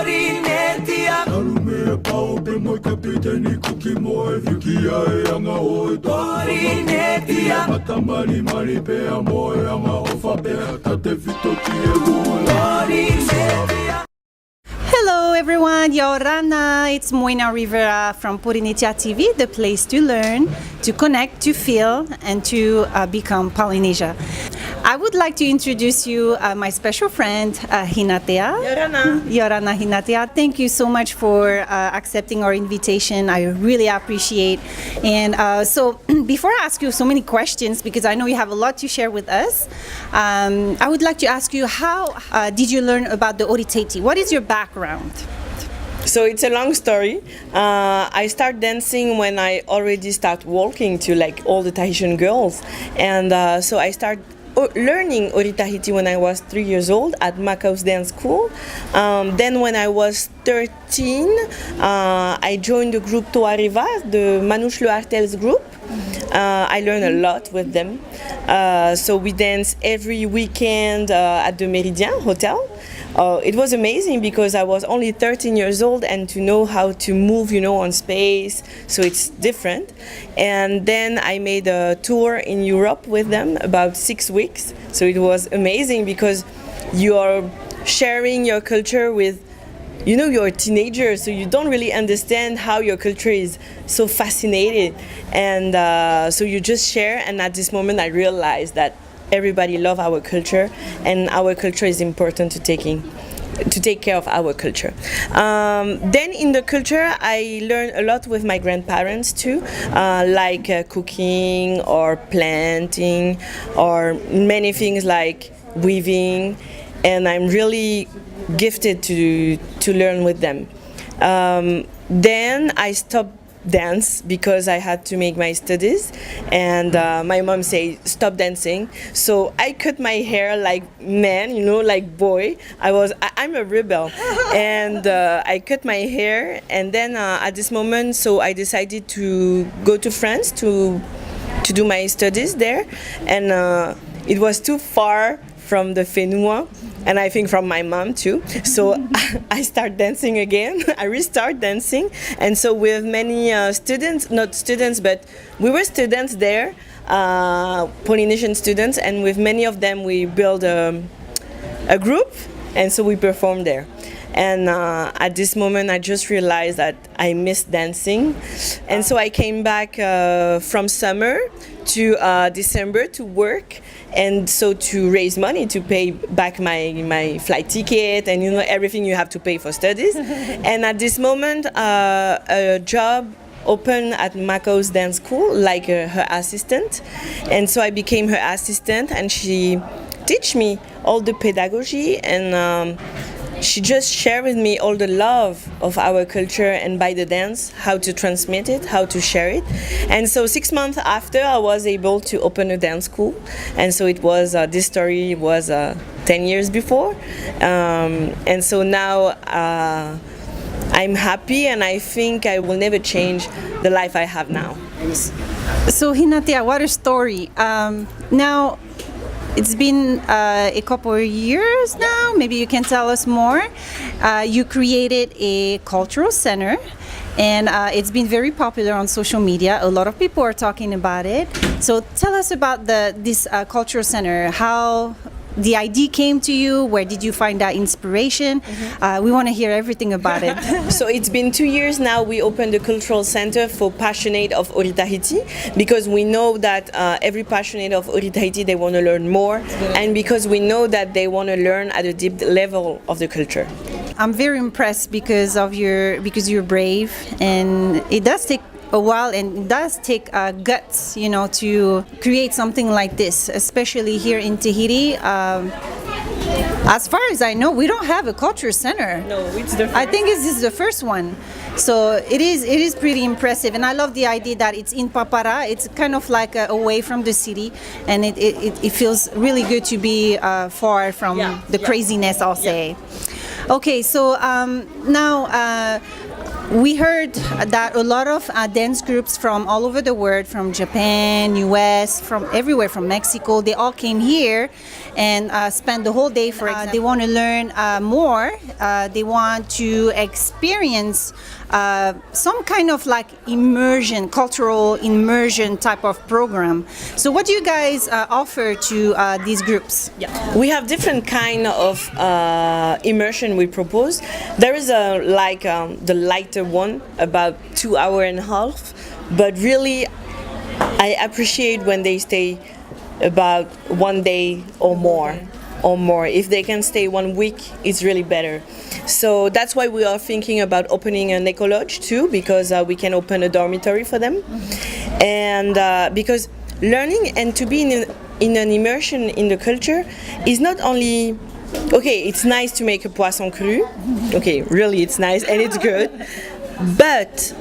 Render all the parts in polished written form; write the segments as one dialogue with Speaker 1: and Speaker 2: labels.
Speaker 1: Hinatea Nalume pau pe moi kapiteni kuki moi Yuki ai anga oi Hinatea Matamari mari pe amoi anga ofa pe tate fito ki e gula Hinatea.
Speaker 2: Hello everyone, Yorana. It's Moina Rivera from Hinatea TV, the place to learn, to connect, to feel, and to become Polynesia. I would like to introduce you my special friend, Hinatea. Yorana Hinatea. Thank you so much for accepting our invitation. I really appreciate. And so before I ask you so many questions, because I know you have a lot to share with us, I would like to ask you, how did you learn about the Ori Tahiti? What is your background?
Speaker 3: So it's a long story. I start dancing when I already start walking to like all the Tahitian girls, and so I start learning Ori Tahiti when I was 3 years old at Makau's dance school. Then when I was 13, I joined the group TOA REVA, the Manouche Le Hartel's group. I learned a lot with them. So we dance every weekend at the Méridien Hotel. It was amazing because I was only 13 years old, and to know how to move, on space, so it's different. And then I made a tour in Europe with them, about 6 weeks. So it was amazing because you are sharing your culture with, you're a teenager, so you don't really understand how your culture is so fascinated. And so you just share, and at this moment I realized that everybody loves our culture, and our culture is important to take care of our culture. Then in the culture, I learned a lot with my grandparents too, like cooking or planting, or many things like weaving, and I'm really gifted to learn with them. Then I stopped dance because I had to make my studies, and my mom said stop dancing, so I cut my hair like man, like boy. I'm a rebel. And I cut my hair, and then at this moment, so I decided to go to France to do my studies there, and it was too far from the Fénois, and I think from my mom too. So I start dancing again. I restart dancing, and so with many students, not students, but we were students there, Polynesian students, and with many of them we built a group, and so we performed there. And at this moment I just realized that I missed dancing, and so I came back from summer to December to work, and so to raise money to pay back my flight ticket and everything you have to pay for studies. And at this moment a job opened at Makau's dance school, like her assistant, and so I became her assistant, and she teach me all the pedagogy, and she just shared with me all the love of our culture, and by the dance, how to transmit it, how to share it. And so 6 months after, I was able to open a dance school. And so it was, this story was 10 years before. And so now I'm happy, and I think I will never change the life I have now.
Speaker 2: So Hinatea, what a story. Now, it's been a couple of years now. Maybe you can tell us more. You created a cultural center, and it's been very popular on social media. A lot of people are talking about it. So tell us about this cultural center. How the idea came to you? Where did you find that inspiration? We want to hear everything about it.
Speaker 3: So it's been 2 years now. We opened the cultural center for passionate of Ori Tahiti, because we know that every passionate of Ori Tahiti, they want to learn more, and because we know that they want to learn at a deep level of the culture.
Speaker 2: I'm very impressed because you're brave, and it does take a while, and it does take guts, to create something like this, especially here in Tahiti. As far as I know, we don't have a culture center.
Speaker 3: No, it's the first.
Speaker 2: I think this is the first one. So it is pretty impressive, and I love the idea that it's in Papara. It's kind of like away from the city, and it feels really good to be far from the craziness, I'll say. Okay, so now we heard that a lot of dance groups from all over the world, from Japan, US, from everywhere, from Mexico, they all came here and spent the whole day. For example, they want to learn more. They want to experience some kind of like immersion, cultural immersion type of program. So what do you guys offer to these groups?
Speaker 3: Yeah, we have different kind of immersion we propose. There is the lighter one, about 2.5 hours, but really I appreciate when they stay about 1 day or more. If they can stay 1 week, it's really better. So that's why we are thinking about opening an eco lodge too, because we can open a dormitory for them. And because learning and to be in an immersion in the culture is not only, okay, it's nice to make a poisson cru, okay, really it's nice and it's good, but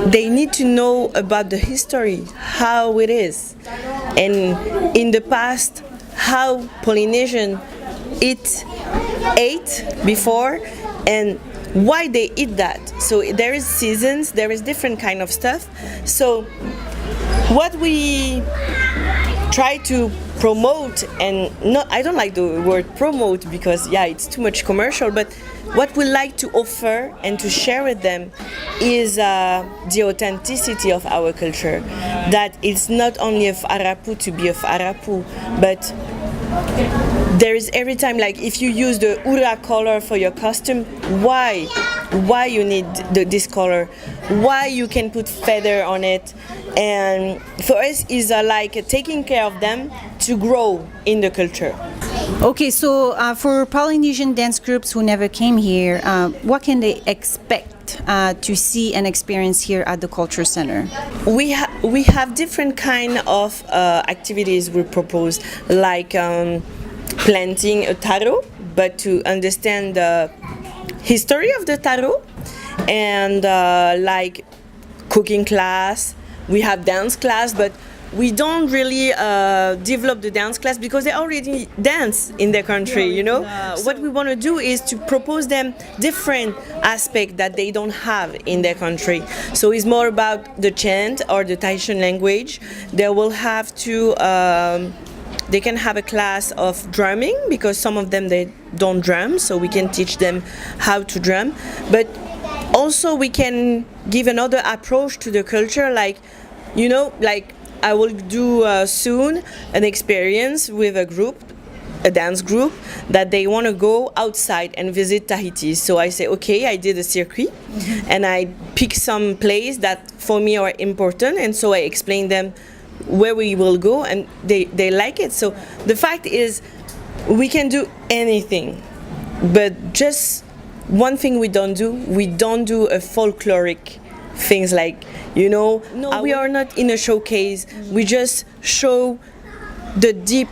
Speaker 3: they need to know about the history, how it is, and in the past, how Polynesian ate before and why they eat that. So there is seasons, there is different kind of stuff. So what we try to promote, and I don't like the word promote because it's too much commercial, but what we like to offer and to share with them is the authenticity of our culture. That it's not only of Arapu to be of Arapu, but there is every time, like if you use the ura color for your costume, why you need this color, why you can put feather on it, and for us is like taking care of them to grow in the culture.
Speaker 2: Okay, so for Polynesian dance groups who never came here, what can they expect to see and experience here at the Culture Center?
Speaker 3: We have different kind of activities we propose, like planting a taro, but to understand the history of the taro, and like cooking class. We have dance class, but we don't really develop the dance class because they already dance in their country, you know? What we want to do is to propose them different aspects that they don't have in their country. So it's more about the chant or the Tahitian language. They will have to, they can have a class of drumming because some of them, they don't drum, so we can teach them how to drum. But also we can give another approach to the culture, like, you know, like I will do soon an experience with a group, a dance group, that they want to go outside and visit Tahiti. So I say, okay, I did a circuit, and I pick some place that for me are important, and so I explain them where we will go, and they like it. So the fact is, we can do anything, but just one thing we don't do a folkloric things like, you know, no, we are not in a showcase. We just show the deep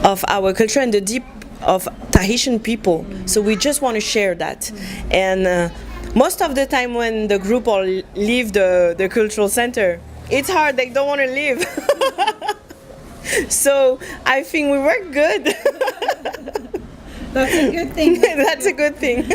Speaker 3: of our culture and the deep of Tahitian people. So we just want to share that. And most of the time when the group all leave the cultural center, it's hard, they don't want to leave. So I think we work good.
Speaker 2: That's a good thing.
Speaker 3: That's a good thing.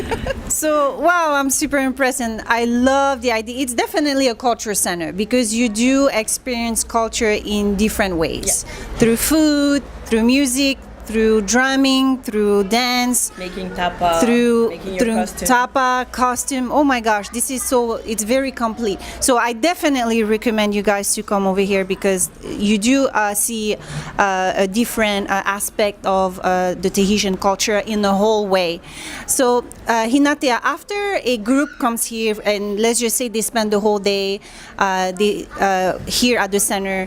Speaker 2: So, wow, I'm super impressed, and I love the idea. It's definitely a culture center because you do experience culture in different ways. Through food, through music, through drumming, through dance,
Speaker 3: making tapa,
Speaker 2: through
Speaker 3: costume.
Speaker 2: Tapa, costume. Oh my gosh, this is it's very complete. So I definitely recommend you guys to come over here because you do see a different aspect of the Tahitian culture in the whole way. So Hinatea, after a group comes here and let's just say they spend the whole day here at the center,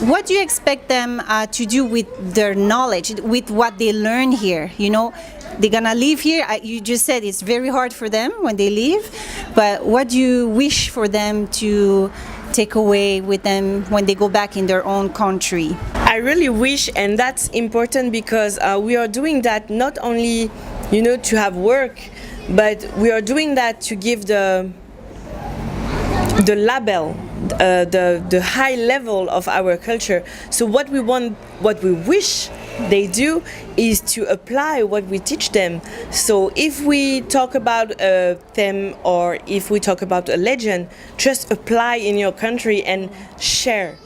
Speaker 2: what do you expect them to do with their knowledge, with what they learn here? You know, they're gonna leave here. You just said it's very hard for them when they leave, but what do you wish for them to take away with them when they go back in their own country?
Speaker 3: I really wish, and that's important because we are doing that not only, you know, to have work, but we are doing that to give the label, the high level of our culture. So what we want, what we wish they do is to apply what we teach them. So if we talk about a theme or if we talk about a legend, just apply in your country and share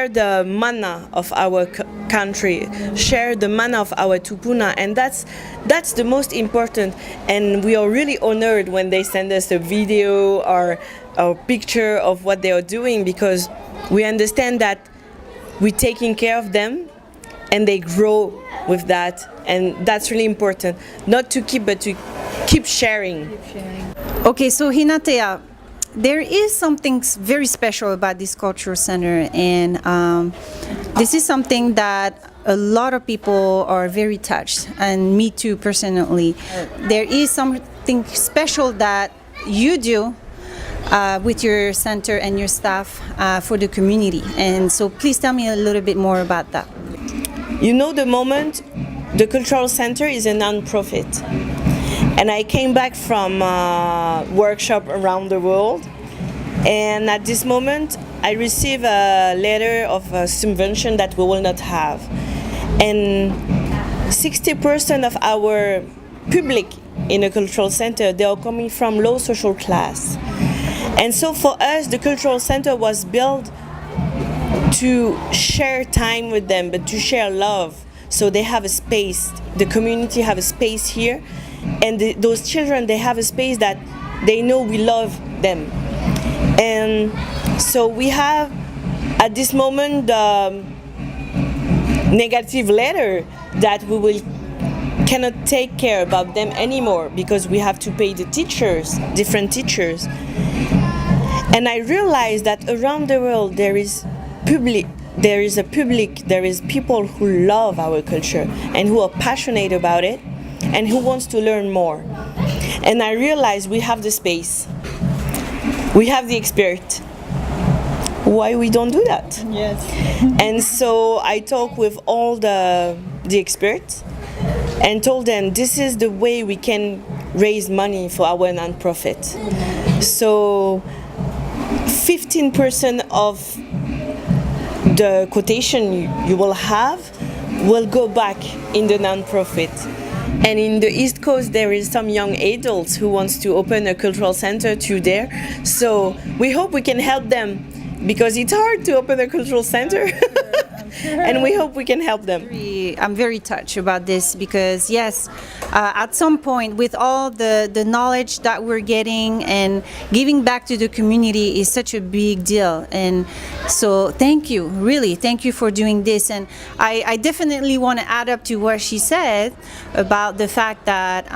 Speaker 3: the mana of our country, share the mana of our tupuna, and that's the most important. And we are really honored when they send us a video or a picture of what they are doing, because we understand that we're taking care of them and they grow with that, and that's really important. Not to keep, but to keep sharing.
Speaker 2: Okay, so Hinatea, there is something very special about this cultural center, and this is something that a lot of people are very touched, and me too personally. There is something special that you do with your center and your staff for the community, and so please tell me a little bit more about that.
Speaker 3: You know, the moment the cultural center is a non-profit, and I came back from a workshop around the world, and at this moment I received a letter of a subvention that we will not have, and 60% of our public in a cultural center, they are coming from low social class. And so for us, the cultural center was built to share time with them, but to share love. So they have a space, the community have a space here, and those children, they have a space that they know we love them. And so we have at this moment the negative letter that we cannot take care about them anymore because we have to pay the teachers, different teachers. And I realized that around the world there is people who love our culture and who are passionate about it and who wants to learn more. And I realized we have the space, we have the expert. Why we don't do that?
Speaker 2: Yes.
Speaker 3: And so I talked with all the experts and told them this is the way we can raise money for our non-profit. So 15% of the quotation you will have will go back in the non-profit. And in the East Coast there is some young adults who wants to open a cultural center too there. So we hope we can help them, because it's hard to open a cultural center. And we hope we can help them.
Speaker 2: I'm very touched about this because yes, at some point with all the knowledge that we're getting and giving back to the community is such a big deal. And so thank you, really, thank you for doing this. And I definitely want to add up to what she said about the fact that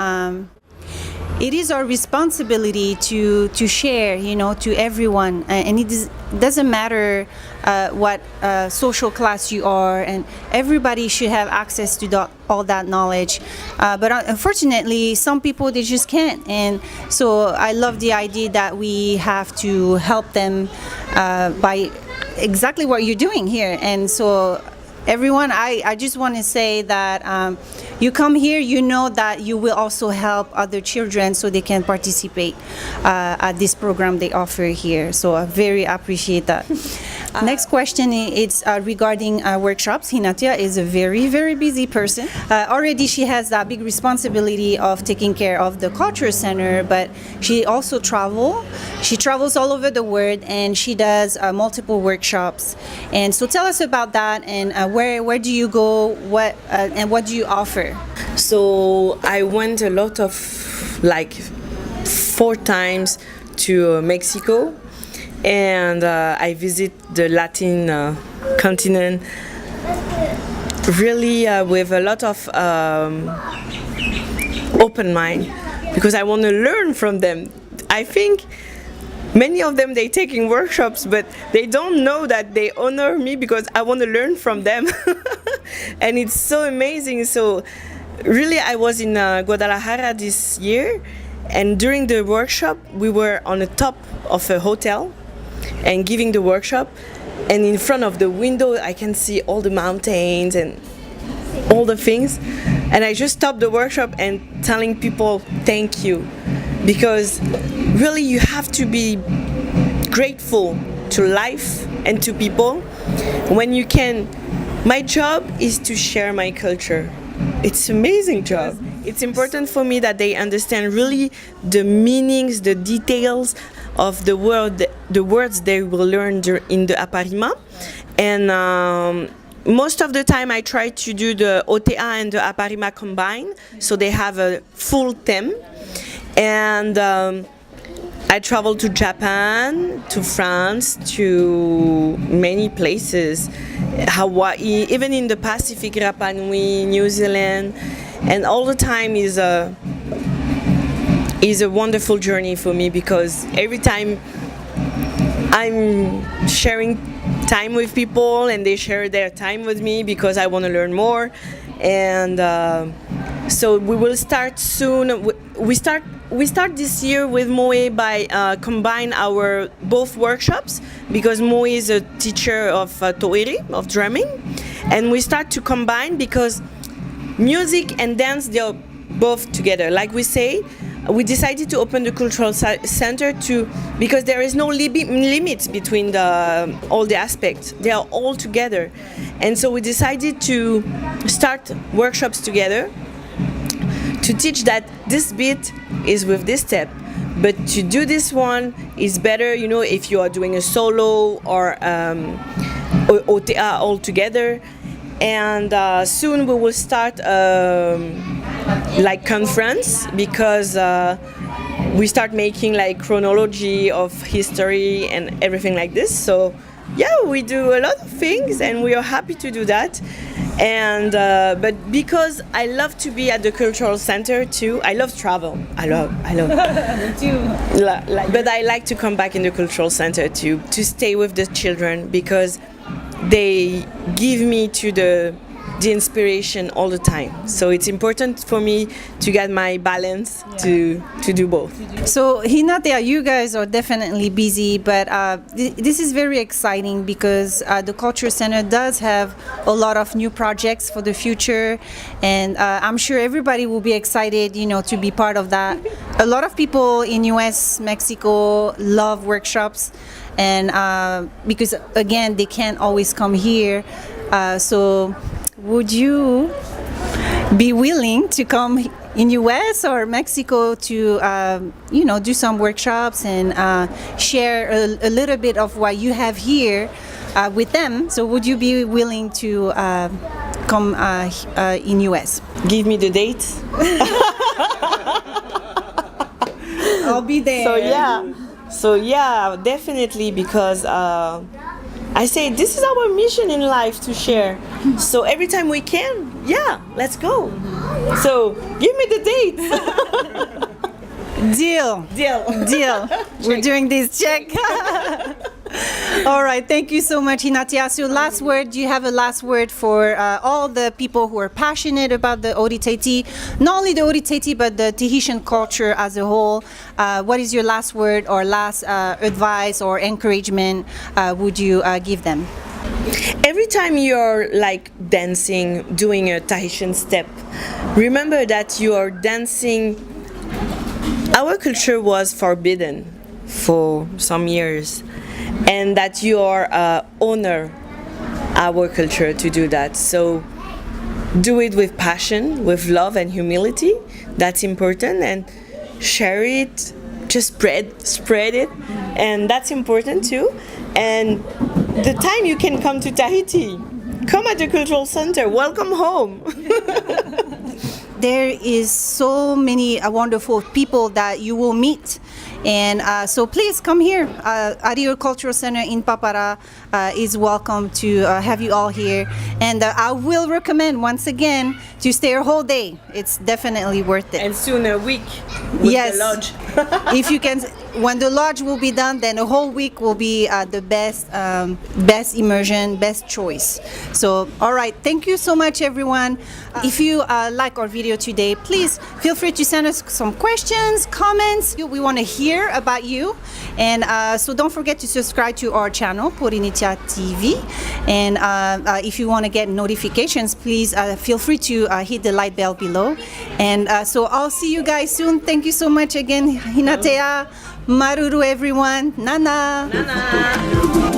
Speaker 2: it is our responsibility to share, you know, to everyone, and it doesn't matter what social class you are, and everybody should have access to all that knowledge. But unfortunately, some people, they just can't, and so I love the idea that we have to help them by exactly what you're doing here. And so everyone, I just want to say that you come here, you know that you will also help other children so they can participate at this program they offer here. So I very appreciate that. Next question is regarding workshops. Hinatea is a very, very busy person. Already she has that big responsibility of taking care of the culture center, but she also travels. She travels all over the world and she does multiple workshops. And so tell us about that, and where do you go, and what do you offer?
Speaker 3: So I went a lot of, like 4 times to Mexico, and I visit the Latin continent really with a lot of open mind, because I want to learn from them. I think many of them, they taking workshops, but they don't know that they honor me because I want to learn from them. And it's so amazing. So really, I was in Guadalajara this year, and during the workshop we were on the top of a hotel and giving the workshop, and in front of the window I can see all the mountains and all the things, and I just stopped the workshop and telling people thank you, because really you have to be grateful to life and to people when you can My job is to share my culture. It's an amazing job. It's important for me that they understand really the meanings, the details of the words they will learn in the Aparima. And most of the time I try to do the OTA and the Aparima combined, so they have a full theme. And I travel to Japan, to France, to many places, Hawaii, even in the Pacific, Rapa Nui, New Zealand, and all the time is a wonderful journey for me, because every time I'm sharing time with people and they share their time with me because I want to learn more. And so we will start soon. We start this year with Moe by combine our both workshops, because Moe is a teacher of ʻOri, of drumming, and we start to combine because music and dance, they're both together. Like we say, we decided to open the cultural center because there is no limits between all the aspects. They are all together, and so we decided to start workshops together to teach that this beat is with this step, but to do this one is better, you know, if you are doing a solo or OTA all together. And soon we will start like conference, because we start making like chronology of history and everything like this. So yeah, we do a lot of things and we are happy to do that. And but because I love to be at the cultural center too, I love travel. I love
Speaker 2: Me too.
Speaker 3: but I like to come back in the cultural center to stay with the children, because they give me to the inspiration all the time. So it's important for me to get my balance to do both.
Speaker 2: So Hinatea, you guys are definitely busy, but this is very exciting because the Culture Center does have a lot of new projects for the future, and I'm sure everybody will be excited, you know, to be part of that. A lot of people in US, Mexico love workshops, and because again they can't always come here, so would you be willing to come in US or Mexico to you know, do some workshops and share a little bit of what you have here with them? So would you be willing to come in US?
Speaker 3: Give me the date.
Speaker 2: I'll be there.
Speaker 3: So yeah, definitely, because I say this is our mission in life, to share. So every time we can, yeah, let's go. So give me the date.
Speaker 2: Deal. We're doing this. Check. All right, thank you so much, Hinatea. So last word, do you have a last word for all the people who are passionate about the Ori Tahiti, not only the Ori Tahiti, but the Tahitian culture as a whole? What is your last word or last advice or encouragement would you give them?
Speaker 3: Every time you're like dancing, doing a Tahitian step, remember that you are dancing. Our culture was forbidden for some years, and that you are honor our culture to do that. So do it with passion, with love and humility. That's important, and share it. Just spread it, and that's important too. And the time you can come to Tahiti, come at the Cultural Center. Welcome home.
Speaker 2: There is so many wonderful people that you will meet, and so please come here. Ari'oi Cultural Center in Papara is welcome to have you all here, and I will recommend once again to stay a whole day. It's definitely worth it.
Speaker 3: And soon a week with
Speaker 2: Yes.
Speaker 3: the lodge.
Speaker 2: If you can, when the lodge will be done, then a whole week will be the best immersion, best choice. So, all right, thank you so much, everyone. If you like our video today, please feel free to send us some questions, comments. We want to hear about you, and so don't forget to subscribe to our channel, Hinatea TV. And if you want to get notifications, please feel free to hit the light bell below. And so I'll see you guys soon. Thank you so much again, Hinatea. Maruru, everyone. Nana.
Speaker 3: Nana.